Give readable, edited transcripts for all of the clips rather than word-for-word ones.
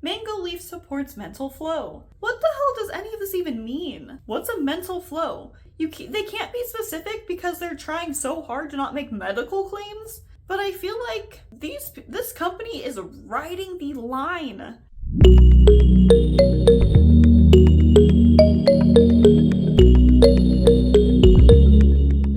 Mango leaf supports mental flow. What the hell does any of this even mean? What's a mental flow? They can't be specific because they're trying so hard to not make medical claims, but I feel like this company is riding the line.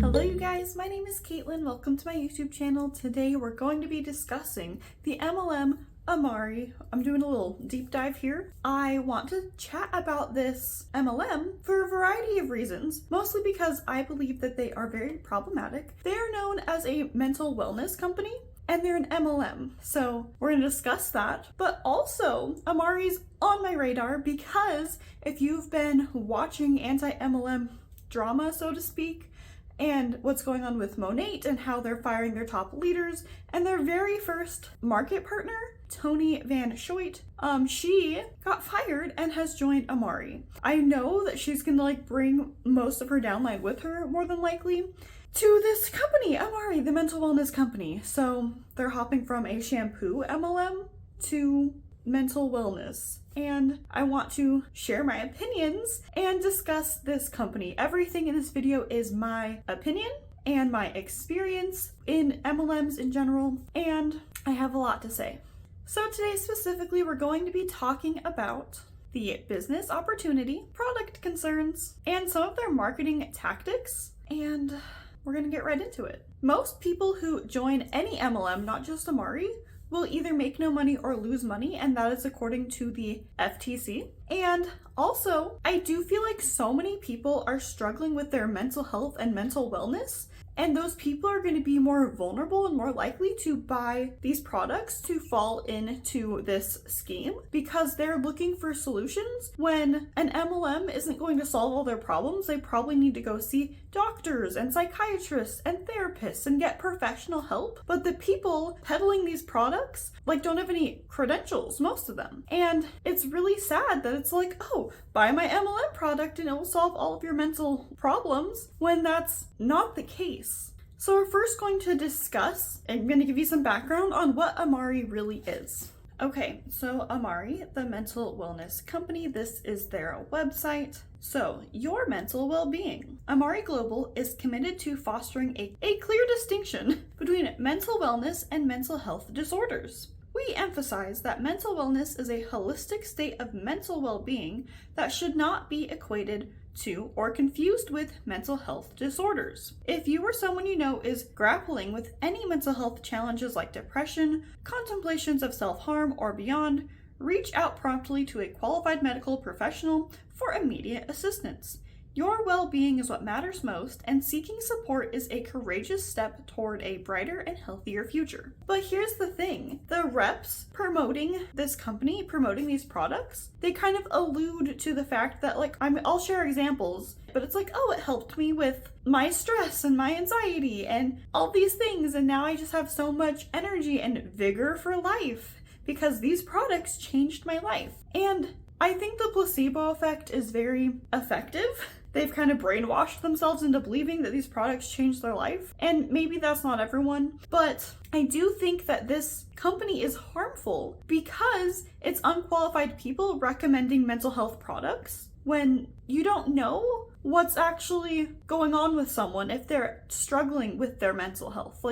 Hello you guys, my name is Caitlin. Welcome to my YouTube channel. Today we're going to be discussing the MLM Amari. I'm doing a little deep dive here. I want to chat about this MLM for a variety of reasons, mostly because I believe that they are very problematic. They are known as a mental wellness company, and they're an MLM. So we're going to discuss that. But also, Amari's on my radar because if you've been watching anti-MLM drama, so to speak, and what's going on with Monate and how they're firing their top leaders and their very first market partner, Tony Van Schoit, she got fired and has joined Amari. I know that she's gonna bring most of her downline with her, more than likely, to this company, Amari, the mental wellness company. So they're hopping from a shampoo MLM to mental wellness. And I want to share my opinions and discuss this company. Everything in this video is my opinion and my experience in MLMs in general, and I have a lot to say. So today specifically, we're going to be talking about the business opportunity, product concerns, and some of their marketing tactics, and we're gonna get right into it. Most people who join any MLM, not just Amari, will either make no money or lose money, and that is according to the FTC. And also, I do feel like so many people are struggling with their mental health and mental wellness, and those people are going to be more vulnerable and more likely to buy these products to fall into this scheme because they're looking for solutions. When an MLM isn't going to solve all their problems, they probably need to go see doctors and psychiatrists and therapists and get professional help. But the people peddling these products don't have any credentials, most of them. And it's really sad that it's like, oh, buy my MLM product and it will solve all of your mental problems, when that's not the case. So we're first going to discuss, I'm going to give you some background on what Amari really is. Okay, so Amari, the mental wellness company, this is their website. So, your mental well-being. Amare Global is committed to fostering a clear distinction between mental wellness and mental health disorders. We emphasize that mental wellness is a holistic state of mental well-being that should not be equated to or confused with mental health disorders. If you or someone you know is grappling with any mental health challenges like depression, contemplations of self-harm, or beyond, reach out promptly to a qualified medical professional for immediate assistance. Your well-being is what matters most, and seeking support is a courageous step toward a brighter and healthier future. But here's the thing, the reps promoting this company, promoting these products, they kind of allude to the fact that I'll share examples, but it's like, oh, it helped me with my stress and my anxiety and all these things, and now I just have so much energy and vigor for life because these products changed my life. And I think the placebo effect is very effective. They've kind of brainwashed themselves into believing that these products change their life. And maybe that's not everyone, but I do think that this company is harmful because it's unqualified people recommending mental health products when you don't know what's actually going on with someone if they're struggling with their mental health.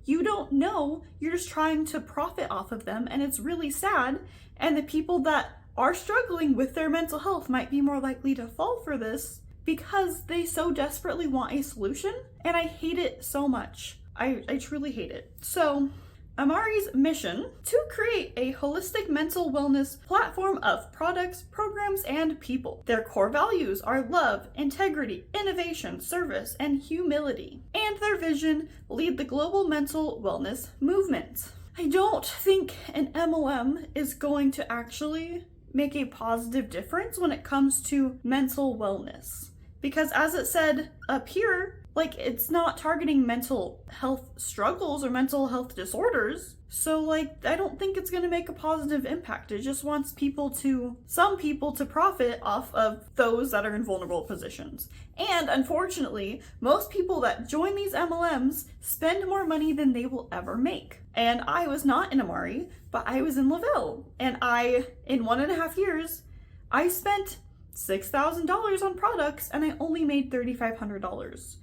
You don't know, you're just trying to profit off of them, and it's really sad. And the people that are struggling with their mental health might be more likely to fall for this because they so desperately want a solution, and I hate it so much. I truly hate it. So, Amari's mission to create a holistic mental wellness platform of products, programs, and people. Their core values are love, integrity, innovation, service, and humility. And their vision, lead the global mental wellness movement. I don't think an MLM is going to actually make a positive difference when it comes to mental wellness. Because as it said up here, Like, it's not targeting mental health struggles or mental health disorders. So, like, I don't think it's going to make a positive impact. It just wants some people to profit off of those that are in vulnerable positions. And unfortunately, most people that join these MLMs spend more money than they will ever make. And I was not in Amari, but I was in Lavelle. And in 1.5 years, I spent $6,000 on products and I only made $3,500.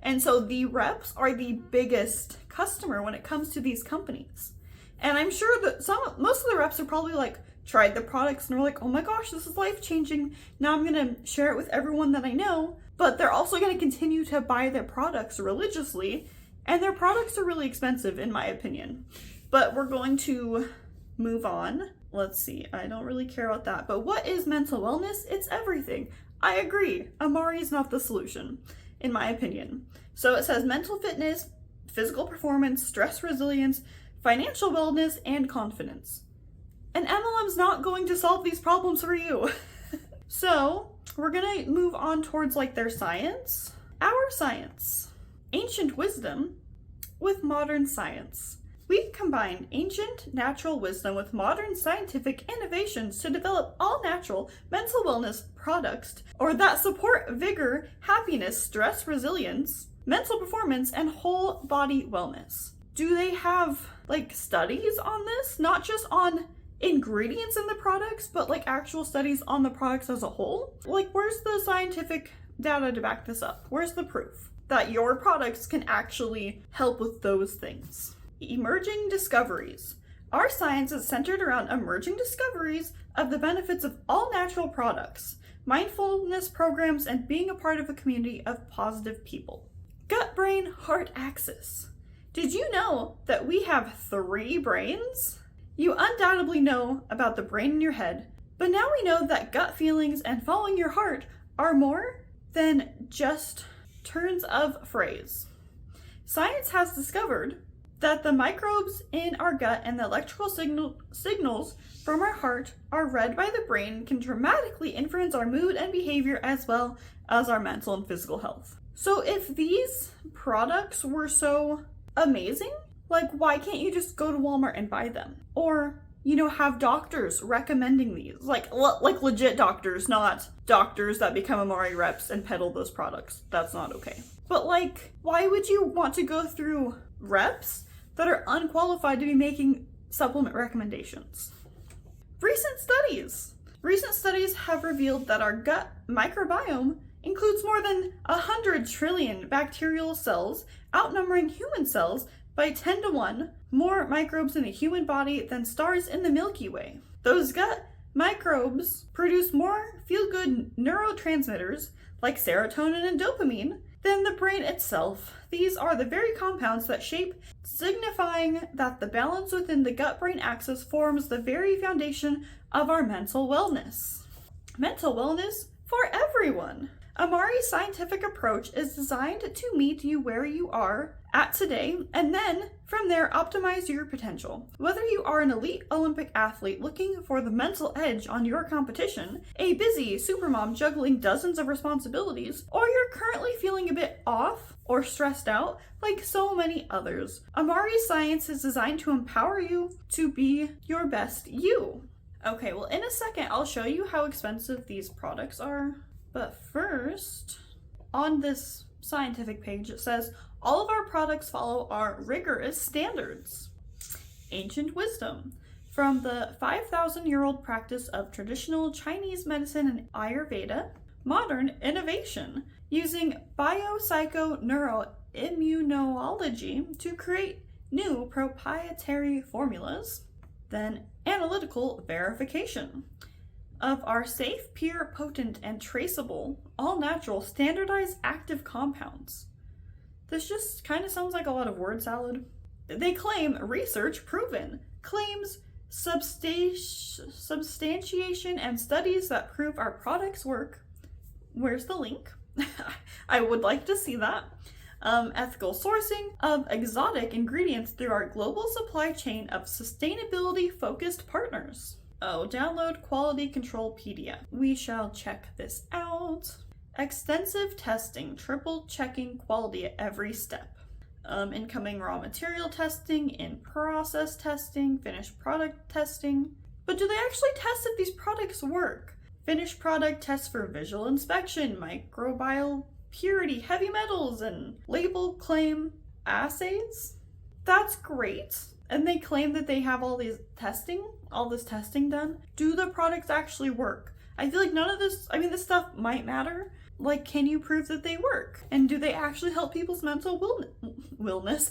And so the reps are the biggest customer when it comes to these companies. And I'm sure that most of the reps are probably like, tried the products and were like, oh my gosh, this is life-changing. Now I'm gonna share it with everyone that I know. But they're also gonna continue to buy their products religiously. And their products are really expensive in my opinion. But we're going to move on. Let's see, I don't really care about that. But what is mental wellness? It's everything. I agree, Amari is not the solution, in my opinion. So it says mental fitness, physical performance, stress resilience, financial wellness, and confidence. An MLM's not going to solve these problems for you. So we're gonna move on towards like their science. Our science. Ancient wisdom with modern science. We combine ancient natural wisdom with modern scientific innovations to develop all-natural mental wellness products that support vigor, happiness, stress resilience, mental performance, and whole body wellness. Do they have like studies on this? Not just on ingredients in the products, but like actual studies on the products as a whole? Like, where's the scientific data to back this up? Where's the proof that your products can actually help with those things? Emerging discoveries. Our science is centered around emerging discoveries of the benefits of all natural products, mindfulness programs, and being a part of a community of positive people. Gut-brain-heart axis. Did you know that we have 3 brains? You undoubtedly know about the brain in your head, but now we know that gut feelings and following your heart are more than just turns of phrase. Science has discovered that the microbes in our gut and the electrical signals from our heart are read by the brain and can dramatically influence our mood and behavior as well as our mental and physical health. So if these products were so amazing, like, why can't you just go to Walmart and buy them? Or, have doctors recommending these, like legit doctors, not doctors that become Amari reps and peddle those products. That's not okay. But like, why would you want to go through reps that are unqualified to be making supplement recommendations? Recent studies have revealed that our gut microbiome includes more than 100 trillion bacterial cells, outnumbering human cells by 10 to 1, more microbes in the human body than stars in the Milky Way. Those gut microbes produce more feel-good neurotransmitters like serotonin and dopamine than the brain itself. These are the very compounds that shape, signifying that the balance within the gut-brain axis forms the very foundation of our mental wellness. Mental wellness for everyone. Amari's scientific approach is designed to meet you where you are at today, and then from there optimize your potential. Whether you are an elite Olympic athlete looking for the mental edge on your competition, a busy supermom juggling dozens of responsibilities, or you're currently feeling a bit off or stressed out like so many others, Amari's science is designed to empower you to be your best you. Okay, well, in a second I'll show you how expensive these products are. But first, on this scientific page, it says, all of our products follow our rigorous standards. Ancient wisdom. From the 5,000-year-old practice of traditional Chinese medicine and Ayurveda, modern innovation, using biopsychoneuroimmunology to create new proprietary formulas, then analytical verification of our safe, pure, potent, and traceable, all-natural, standardized active compounds. This just kind of sounds like a lot of word salad. They claim research proven, claims substantiation, and studies that prove our products work. Where's the link? I would like to see that. Ethical sourcing of exotic ingredients through our global supply chain of sustainability-focused partners. Oh, download quality control PDF. We shall check this out. Extensive testing, triple checking quality at every step. Incoming raw material testing, in-process testing, finished product testing. But do they actually test if these products work? Finished product tests for visual inspection, microbial purity, heavy metals, and label claim assays? That's great. And they claim that they have all this testing done. Do the products actually work? I feel like none of this, this stuff might matter. Like, can you prove that they work? And do they actually help people's mental wellness?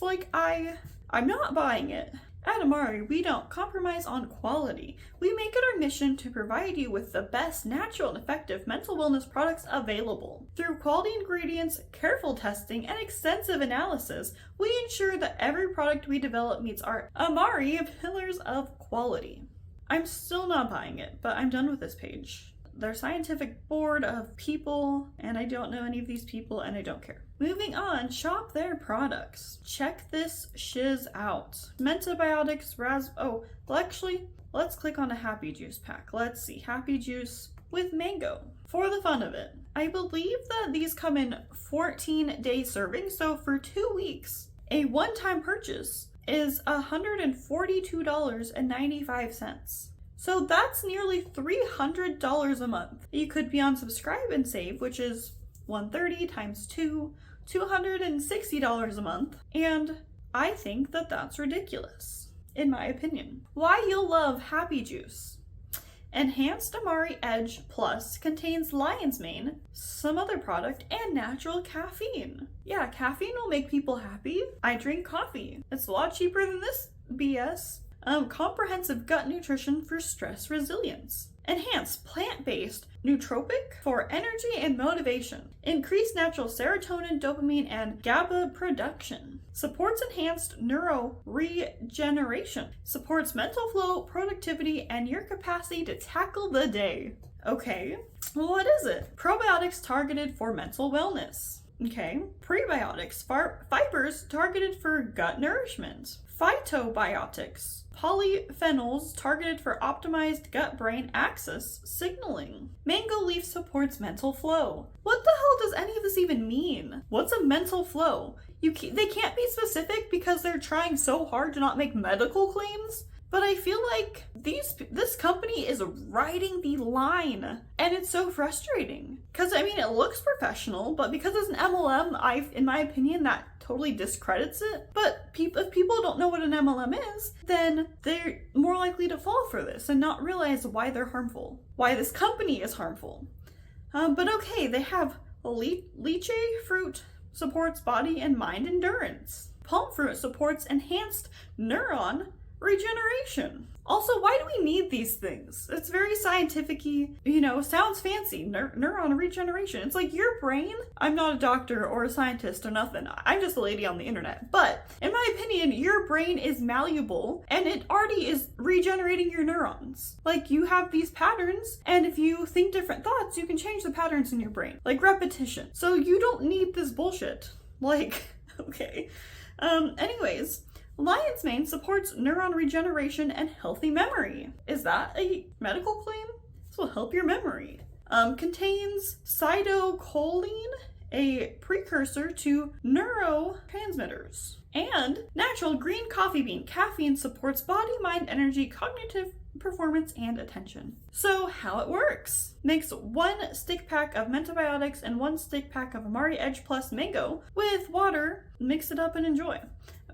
Like, I'm not buying it. At Amari, we don't compromise on quality. We make it our mission to provide you with the best natural and effective mental wellness products available. Through quality ingredients, careful testing, and extensive analysis, we ensure that every product we develop meets our Amari pillars of quality. I'm still not buying it, but I'm done with this page. Their scientific board of people, and I don't know any of these people, and I don't care. Moving on, shop their products. Check this shiz out. Mentobiotics, let's click on a Happy Juice pack. Let's see, Happy Juice with mango. For the fun of it, I believe that these come in 14-day servings, so for 2 weeks, a one-time purchase is $142.95. So that's nearly $300 a month. You could be on Subscribe and Save, which is $130 times 2, $260 a month. And I think that that's ridiculous, in my opinion. Why you'll love Happy Juice. Enhanced Amari Edge Plus contains lion's mane, some other product, and natural caffeine. Yeah, caffeine will make people happy. I drink coffee. It's a lot cheaper than this BS. Comprehensive gut nutrition for stress resilience. Enhanced plant-based nootropic for energy and motivation. Increased natural serotonin, dopamine, and GABA production. Supports enhanced neuro regeneration. Supports mental flow, productivity, and your capacity to tackle the day. Okay, well, what is it? Probiotics targeted for mental wellness. Okay, prebiotics, fibers targeted for gut nourishment. Phytobiotics, polyphenols targeted for optimized gut-brain axis signaling. Mango leaf supports mental flow. What the hell does any of this even mean? What's a mental flow? They can't be specific because they're trying so hard to not make medical claims. But I feel like this company is riding the line, and it's so frustrating. Because, it looks professional, but because it's an MLM, in my opinion, that totally discredits it. But if people don't know what an MLM is, then they're more likely to fall for this and not realize why they're harmful, why this company is harmful. But okay, they have lychee fruit supports body and mind endurance. Palm fruit supports enhanced neuron regeneration. Also, why do we need these things? It's very scientific-y, sounds fancy, neuron regeneration. It's like your brain, I'm not a doctor or a scientist or nothing, I'm just a lady on the internet, but in my opinion, your brain is malleable and it already is regenerating your neurons. Like, you have these patterns, and if you think different thoughts, you can change the patterns in your brain, like repetition. So you don't need this bullshit. Like, okay. Anyways, lion's mane supports neuron regeneration and healthy memory. Is that a medical claim? This will help your memory. Contains cytocholine, a precursor to neurotransmitters. And natural green coffee bean. Caffeine supports body, mind, energy, cognitive performance, and attention. So how it works. Makes 1 stick pack of Mentobiotics and 1 stick pack of Amari Edge Plus Mango with water. Mix it up and enjoy.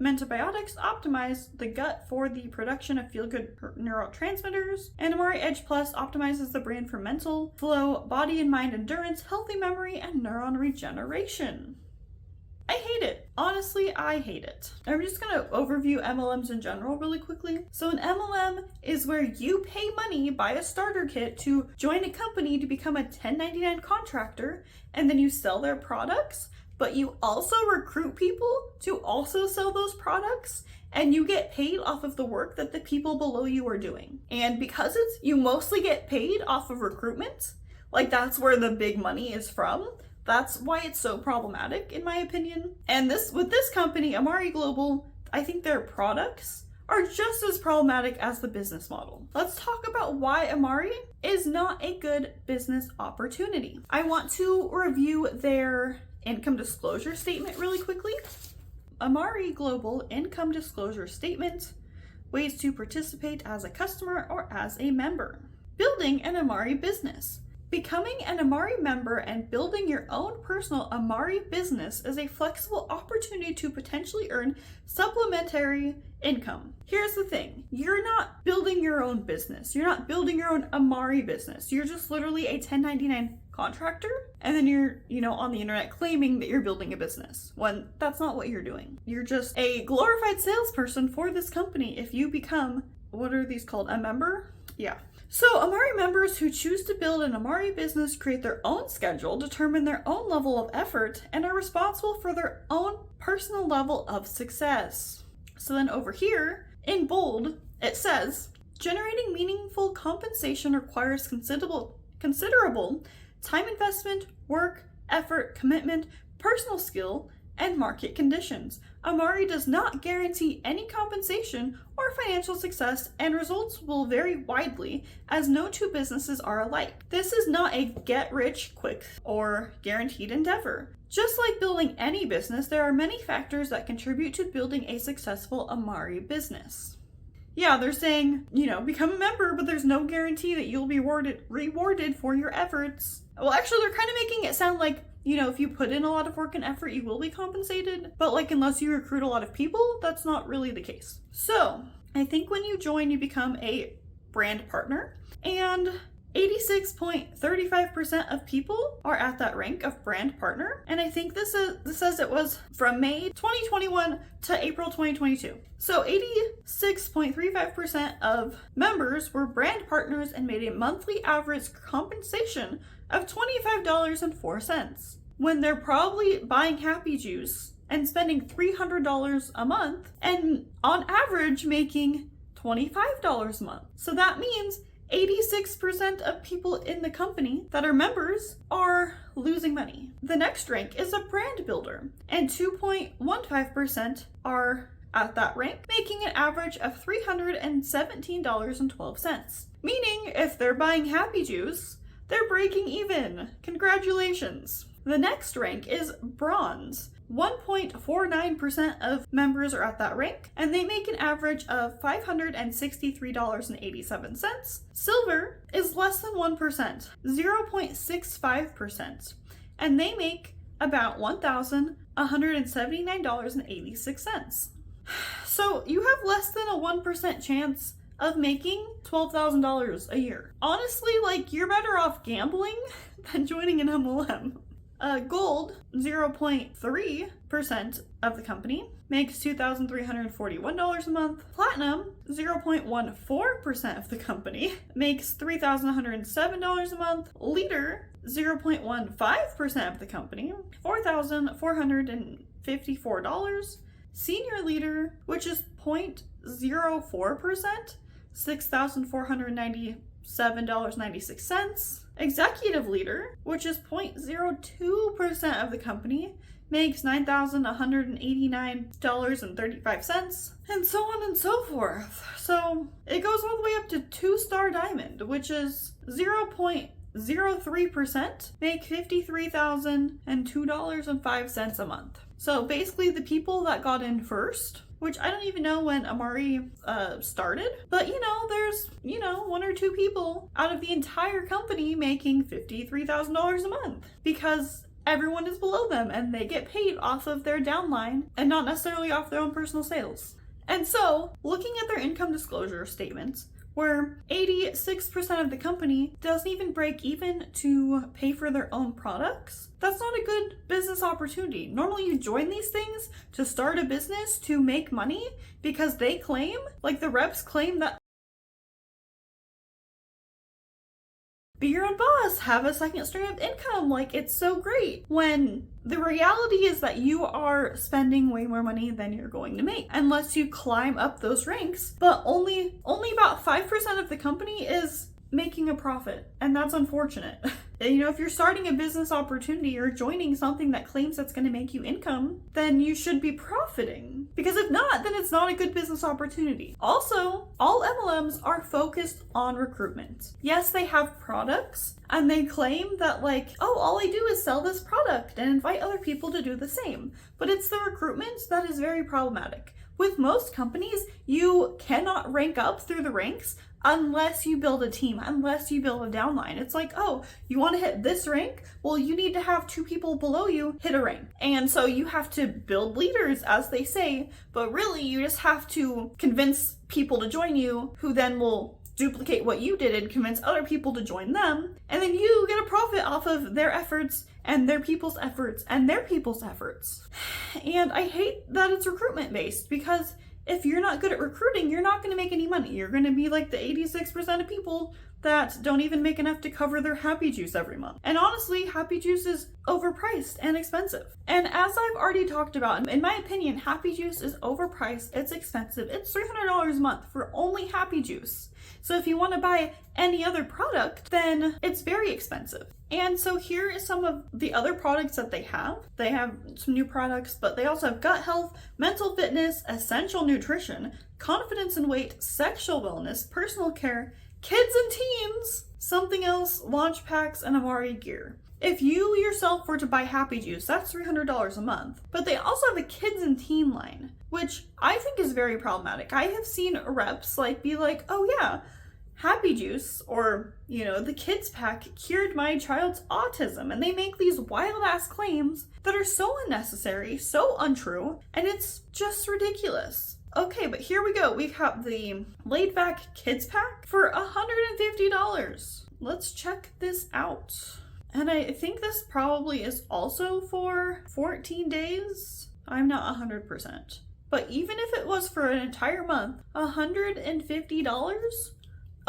Mentobiotics optimize the gut for the production of feel-good neurotransmitters, and Amari Edge Plus optimizes the brain for mental flow, body and mind endurance, healthy memory, and neuron regeneration. I hate it. Honestly, I hate it. I'm just gonna overview MLMs in general really quickly. So an MLM is where you pay money, buy a starter kit to join a company to become a 1099 contractor, and then you sell their products, but you also recruit people to also sell those products, and you get paid off of the work that the people below you are doing. And because you mostly get paid off of recruitment, like that's where the big money is from. That's why it's so problematic, in my opinion. And with this company, Amare Global, I think their products are just as problematic as the business model. Let's talk about why Amari is not a good business opportunity. I want to review their income disclosure statement really quickly. Amare Global income disclosure statement: ways to participate as a customer or as a member. Building an Amari business. Becoming an Amari member and building your own personal Amari business is a flexible opportunity to potentially earn supplementary income. Here's the thing, you're not building your own business. You're not building your own Amari business. You're just literally a 1099 contractor, and then you're, on the internet claiming that you're building a business, when that's not what you're doing. You're just a glorified salesperson for this company if you become, what are these called, a member? Yeah. So Amari members who choose to build an Amari business create their own schedule, determine their own level of effort, and are responsible for their own personal level of success. So then over here, in bold, it says, generating meaningful compensation requires considerable time investment, work, effort, commitment, personal skill, and market conditions. Amari does not guarantee any compensation or financial success, and results will vary widely as no two businesses are alike. This is not a get-rich-quick or guaranteed endeavor. Just like building any business, there are many factors that contribute to building a successful Amari business. Yeah, they're saying, become a member, but there's no guarantee that you'll be rewarded for your efforts. Well, actually, they're kind of making it sound like, if you put in a lot of work and effort, you will be compensated. But unless you recruit a lot of people, that's not really the case. So I think when you join, you become a brand partner, and 86.35% of people are at that rank of brand partner. And I think this says it was from May 2021 to April 2022. So 86.35% of members were brand partners and made a monthly average compensation of $25.04, when they're probably buying Happy Juice and spending $300 a month and on average making $25 a month. So that means 86% of people in the company that are members are losing money. The next rank is a brand builder, and 2.15% are at that rank, making an average of $317.12. Meaning, if they're buying Happy Juice, they're breaking even. Congratulations. The next rank is bronze. 1.49% of members are at that rank, and they make an average of $563.87. Silver is less than 1%, 0.65%, and they make about $1,179.86. So you have less than a 1% chance of making $12,000 a year. Honestly, you're better off gambling than joining an MLM. Gold, 0.3% of the company, makes $2,341 a month. Platinum, 0.14% of the company, makes $3,107 a month. Leader, 0.15% of the company, $4,454. Senior leader, which is 0.04%, $6,497.96. Executive leader, which is 0.02% of the company, makes $9,189.35, and so on and so forth. So it goes all the way up to 2-star diamond, which is 0.03%, make $53,002.05 a month. So basically the people that got in first, which I don't even know when Amari started, but there's, 1 or 2 people out of the entire company making $53,000 a month, because everyone is below them and they get paid off of their downline and not necessarily off their own personal sales. And so, looking at their income disclosure statements, where 86% of the company doesn't even break even to pay for their own products, that's not a good business opportunity. Normally you join these things to start a business, to make money, because they claim, the reps claim that be your own boss, have a second stream of income, it's so great. When the reality is that you are spending way more money than you're going to make, unless you climb up those ranks, but only about 5% of the company is making a profit, and that's unfortunate. If you're starting a business opportunity or joining something that claims that's going to make you income, then you should be profiting. Because if not, then it's not a good business opportunity. Also, all MLMs are focused on recruitment. Yes, they have products and they claim that all I do is sell this product and invite other people to do the same. But it's the recruitment that is very problematic. With most companies, you cannot rank up through the ranks unless you build a team, unless you build a downline. It's you want to hit this rank? Well, you need to have 2 people below you hit a rank. And so you have to build leaders, as they say, but really you just have to convince people to join you, who then will duplicate what you did and convince other people to join them. And then you get a profit off of their efforts and their people's efforts and their people's efforts. And I hate that it's recruitment based, because if you're not good at recruiting, you're not going to make any money. You're going to be like the 86% of people that don't even make enough to cover their Happy Juice every month. And honestly, Happy Juice is overpriced and expensive. And as I've already talked about, in my opinion, Happy Juice is overpriced, it's expensive. It's $300 a month for only Happy Juice. So if you want to buy any other product, then it's very expensive. And so here is some of the other products that they have. They have some new products, but they also have gut health, mental fitness, essential nutrition, confidence and weight, sexual wellness, personal care, kids and teens, something else, launch packs, and Amari gear. If you yourself were to buy Happy Juice, that's $300 a month. But they also have a kids and teen line, which I think is very problematic. I have seen reps be like, oh yeah, Happy Juice, or, the kids pack cured my child's autism. And they make these wild ass claims that are so unnecessary, so untrue, and it's just ridiculous. Okay, but here we go. We have the laid back kids pack for $150. Let's check this out. And I think this probably is also for 14 days. I'm not 100%. But even if it was for an entire month, $150?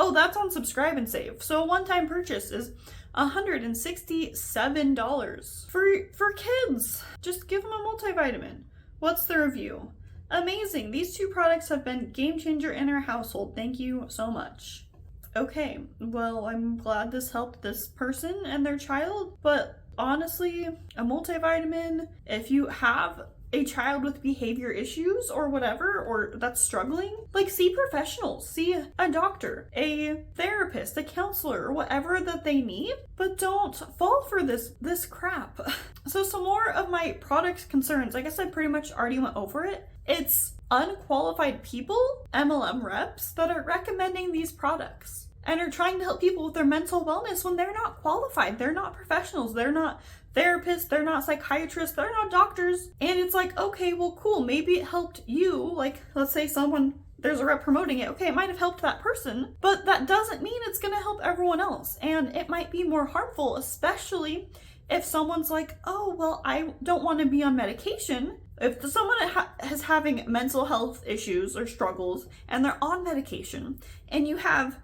Oh, that's on Subscribe and Save. So a one-time purchase is $167 for kids. Just give them a multivitamin. What's the review? Amazing. These 2 products have been game changer in our household. Thank you so much. Okay, well, I'm glad this helped this person and their child, but honestly, a multivitamin, if you have a child with behavior issues or whatever, or that's struggling, see professionals, see a doctor, a therapist, a counselor, or whatever that they need, but don't fall for this crap. So some more of my product concerns, I guess I pretty much already went over it. It's unqualified people, MLM reps, that are recommending these products and are trying to help people with their mental wellness when they're not qualified. They're not professionals. They're not therapists. They're not psychiatrists. They're not doctors. And it's okay, well, cool. Maybe it helped you. Let's say there's a rep promoting it. Okay, it might have helped that person, but that doesn't mean it's going to help everyone else. And it might be more harmful, especially if someone's oh, well, I don't want to be on medication. If someone is having mental health issues or struggles and they're on medication, and you have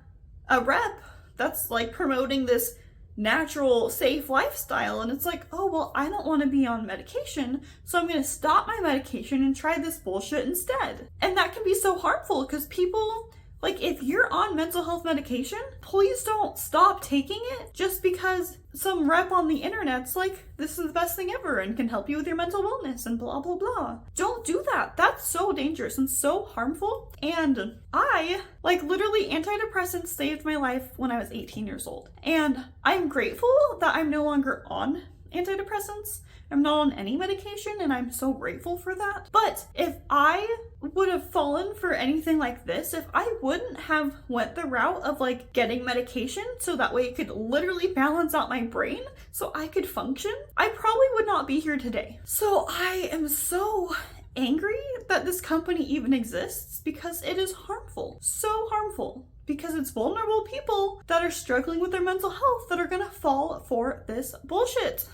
a rep that's promoting this natural, safe lifestyle, and it's oh, well, I don't want to be on medication, so I'm going to stop my medication and try this bullshit instead. And that can be so harmful, because people, if you're on mental health medication, please don't stop taking it just because some rep on the internet's this is the best thing ever and can help you with your mental wellness and blah, blah, blah. Don't do that. That's so dangerous and so harmful. And I, literally, antidepressants saved my life when I was 18 years old. And I'm grateful that I'm no longer on antidepressants. I'm not on any medication, and I'm so grateful for that. But if I would have fallen for anything like this, if I wouldn't have went the route of getting medication so that way it could literally balance out my brain so I could function, I probably would not be here today. So I am so angry that this company even exists, because it is harmful, so harmful. Because it's vulnerable people that are struggling with their mental health that are gonna fall for this bullshit.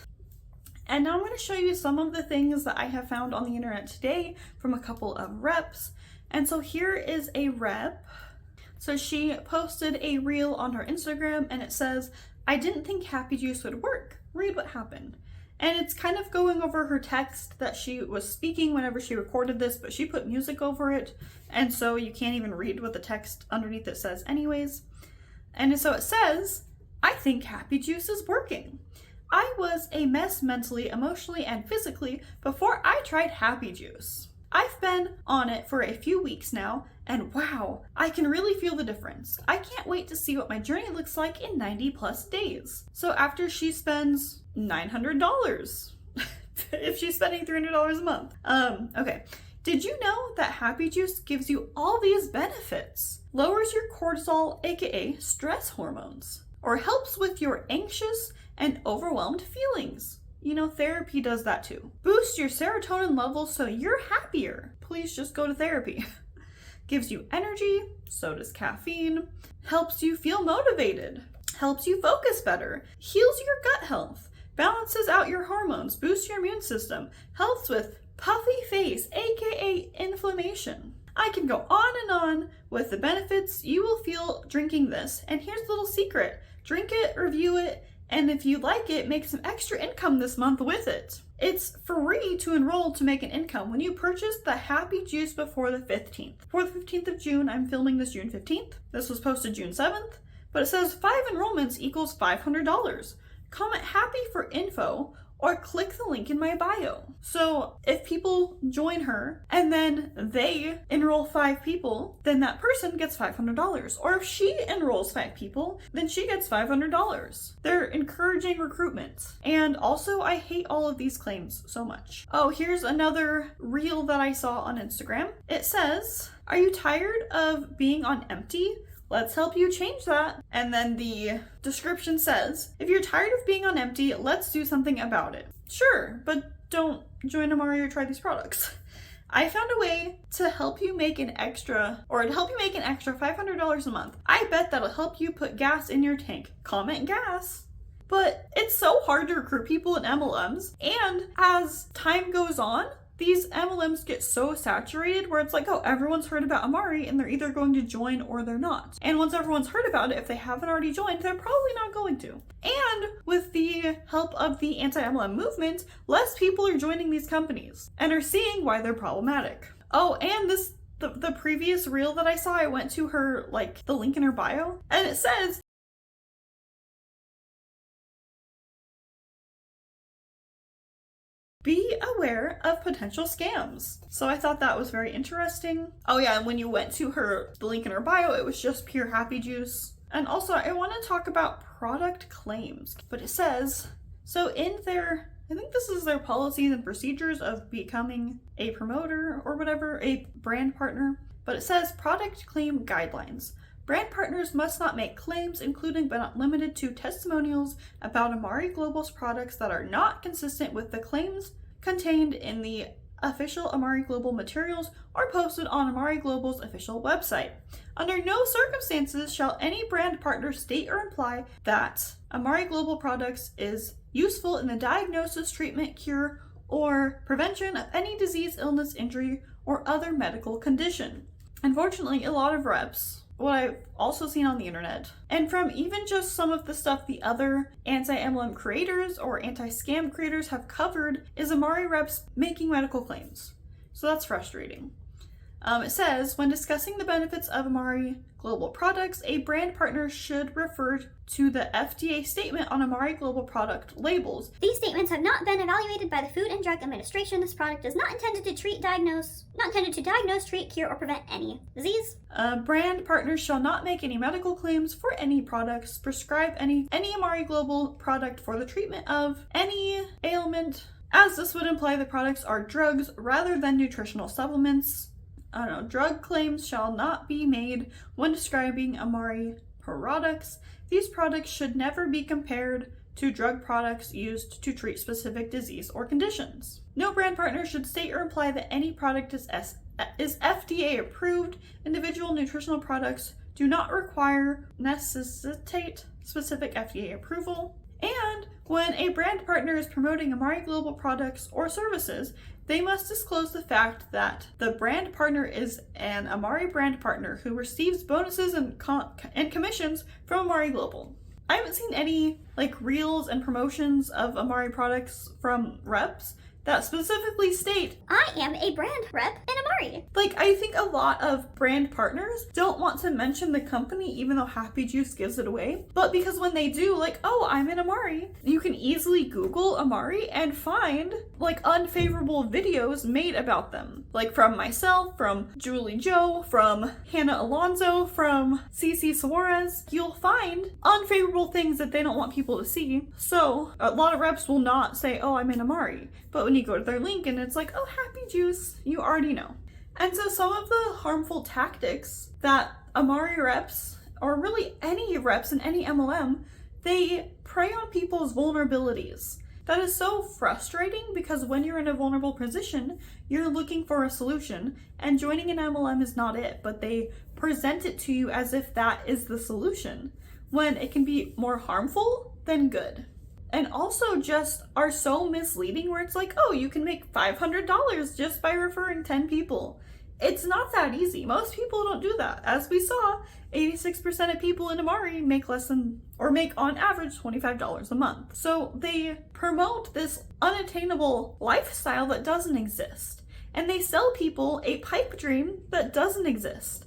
And now I'm going to show you some of the things that I have found on the internet today from a couple of reps. And so here is a rep. So she posted a reel on her Instagram, and it says, "I didn't think Happy Juice would work. Read what happened." And it's kind of going over her text that she was speaking whenever she recorded this, but she put music over it. And so you can't even read what the text underneath it says anyways. And so it says, I think Happy Juice is working. I was a mess mentally, emotionally, and physically before I tried Happy Juice. I've been on it for a few weeks now, and wow, I can really feel the difference. I can't wait to see what my journey looks like in 90 plus days. So after she spends $900, if she's spending $300 a month. Okay. Did you know that Happy Juice gives you all these benefits? Lowers your cortisol, aka stress hormones, or helps with your anxious and overwhelmed feelings. You know, therapy does that too. Boosts your serotonin levels so you're happier. Please just go to therapy. Gives you energy, so does caffeine. Helps you feel motivated. Helps you focus better. Heals your gut health. Balances out your hormones. Boosts your immune system. Helps with puffy face, aka inflammation. I can go on and on with the benefits you will feel drinking this. And here's a little secret. Drink it, review it, and if you like it, make some extra income this month with it. It's free to enroll to make an income when you purchase the Happy Juice before the 15th. Before the 15th of June, I'm filming this June 15th. This was posted June 7th, but it says 5 enrollments equals $500. Comment happy for info or click the link in my bio. So if people join her and then they enroll 5 people, then that person gets $500. Or if she enrolls 5 people, then she gets $500. They're encouraging recruitment. And also, I hate all of these claims so much. Oh, here's another reel that I saw on Instagram. It says, "Are you tired of being on empty? Let's help you change that." And then the description says, "If you're tired of being on empty, let's do something about it." Sure, but don't join Amari or try these products. I found a way to help you make an extra $500 a month. I bet that'll help you put gas in your tank. Comment gas. But it's so hard to recruit people in MLMs, and as time goes on, these MLMs get so saturated where it's like, oh, everyone's heard about Amari and they're either going to join or they're not. And once everyone's heard about it, if they haven't already joined, they're probably not going to. And with the help of the anti-MLM movement, less people are joining these companies and are seeing why they're problematic. Oh, and the previous reel that I saw, I went to her, like, the link in her bio, and it says, "Be aware of potential scams." So I thought that was very interesting. Oh yeah, and when you went to the link in her bio, it was just pure Happy Juice. And also, I want to talk about product claims. But it says, so in their, I think this is their policies and procedures of becoming a promoter or whatever, a brand partner. But it says product claim guidelines. Brand partners must not make claims, including but not limited to testimonials about Amare Global's products that are not consistent with the claims contained in the official Amare Global materials or posted on Amare Global's official website. Under no circumstances shall any brand partner state or imply that Amare Global products is useful in the diagnosis, treatment, cure, or prevention of any disease, illness, injury, or other medical condition. Unfortunately, a lot of reps, what I've also seen on the internet, and from even just some of the stuff the other anti-MLM creators or anti-scam creators have covered, is Amari reps making medical claims. So that's frustrating. It says, when discussing the benefits of Amare Global products, a brand partner should refer to the FDA statement on Amare Global product labels. These statements have not been evaluated by the Food and Drug Administration. This product is not intended to diagnose, treat, cure, or prevent any disease. Brand partners shall not make any medical claims for any products, prescribe any Amare Global product for the treatment of any ailment, as this would imply the products are drugs rather than nutritional supplements. Drug claims shall not be made when describing Amare products. These products should never be compared to drug products used to treat specific disease or conditions. No brand partner should state or imply that any product is FDA approved. Individual nutritional products do not necessitate specific FDA approval. And when a brand partner is promoting Amare Global products or services, they must disclose the fact that the brand partner is an Amare brand partner who receives bonuses and commissions from Amare Global. I haven't seen any reels and promotions of Amare products from reps that specifically state, I am a brand rep in Amari. like, I think a lot of brand partners don't want to mention the company even though Happy Juice gives it away. But because when they do, like, oh, I'm in Amari, you can easily Google Amari and find like unfavorable videos made about them. Like from myself, from Julie Joe, from Hannah Alonso, from Cece Suarez. You'll find unfavorable things that they don't want people to see. So a lot of reps will not say, oh, I'm in Amari. But when you go to their link and it's like, oh, Happy Juice, you already know. And so some of the harmful tactics that Amari reps, or really any reps in any MLM, they prey on people's vulnerabilities. That is so frustrating because when you're in a vulnerable position, you're looking for a solution, and joining an MLM is not it, but they present it to you as if that is the solution, when it can be more harmful than good. And also just are so misleading where it's like, oh, you can make $500 just by referring 10 people. It's not that easy. Most people don't do that. As we saw, 86% of people in Amari make less than, or make on average $25 a month. So they promote this unattainable lifestyle that doesn't exist. And they sell people a pipe dream that doesn't exist.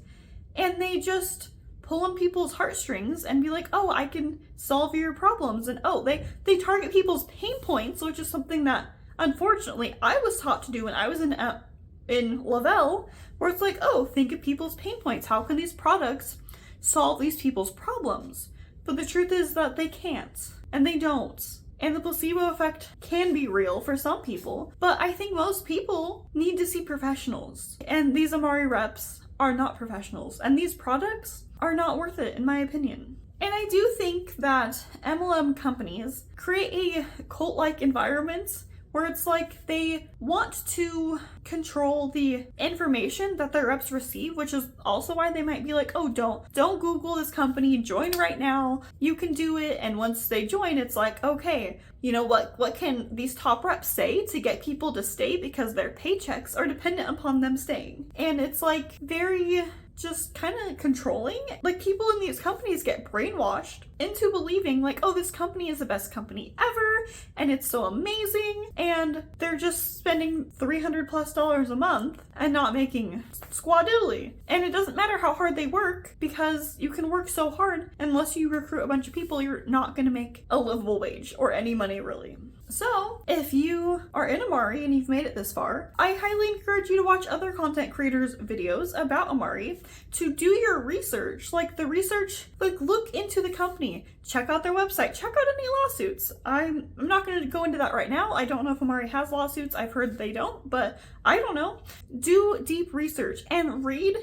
And they just pull on people's heartstrings and be like, oh, I can solve your problems. And oh, they target people's pain points, which is something that unfortunately I was taught to do when I was in Lavelle, where it's like, oh, think of people's pain points. How can these products solve these people's problems? But the truth is that they can't, and they don't. And the placebo effect can be real for some people, but I think most people need to see professionals. And these Amari reps are not professionals, and these products are not worth it, in my opinion. And I do think that MLM companies create a cult-like environment where it's like they want to control the information that their reps receive, which is also why they might be like, oh, don't Google this company, join right now, you can do it. And once they join, it's like, okay, you know what can these top reps say to get people to stay, because their paychecks are dependent upon them staying. And it's like very just kind of controlling. Like, people in these companies get brainwashed into believing like, oh, this company is the best company ever and it's so amazing, and they're just spending $300+ a month and not making squadiddly. And it doesn't matter how hard they work, because you can work so hard, unless you recruit a bunch of people, you're not going to make a livable wage or any money really. So if you are in Amari and you've made it this far, I highly encourage you to watch other content creators' videos about Amari, to do your research, like look into the company, check out their website, check out any lawsuits. I'm not going to go into that right now. I don't know if Amari has lawsuits. I've heard they don't, but I don't know. Do deep research and read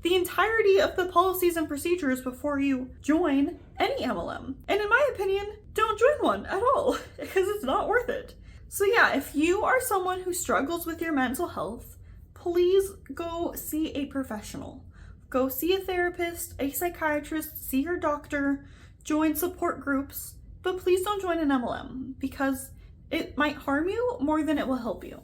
the entirety of the policies and procedures before you join any MLM. And in my opinion, don't join one at all, because it's not worth it. So yeah, if you are someone who struggles with your mental health, please go see a professional. Go see a therapist, a psychiatrist, see your doctor, join support groups, but please don't join an MLM, because it might harm you more than it will help you.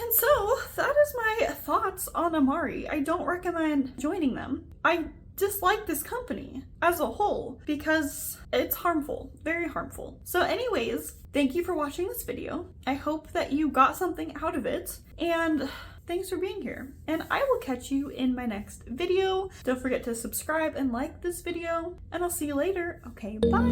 And so that is my thoughts on Amari. I don't recommend joining them. I dislike this company as a whole because it's harmful, very harmful. So anyways, thank you for watching this video. I hope that you got something out of it, and thanks for being here. And I will catch you in my next video. Don't forget to subscribe and like this video, and I'll see you later. Okay, bye.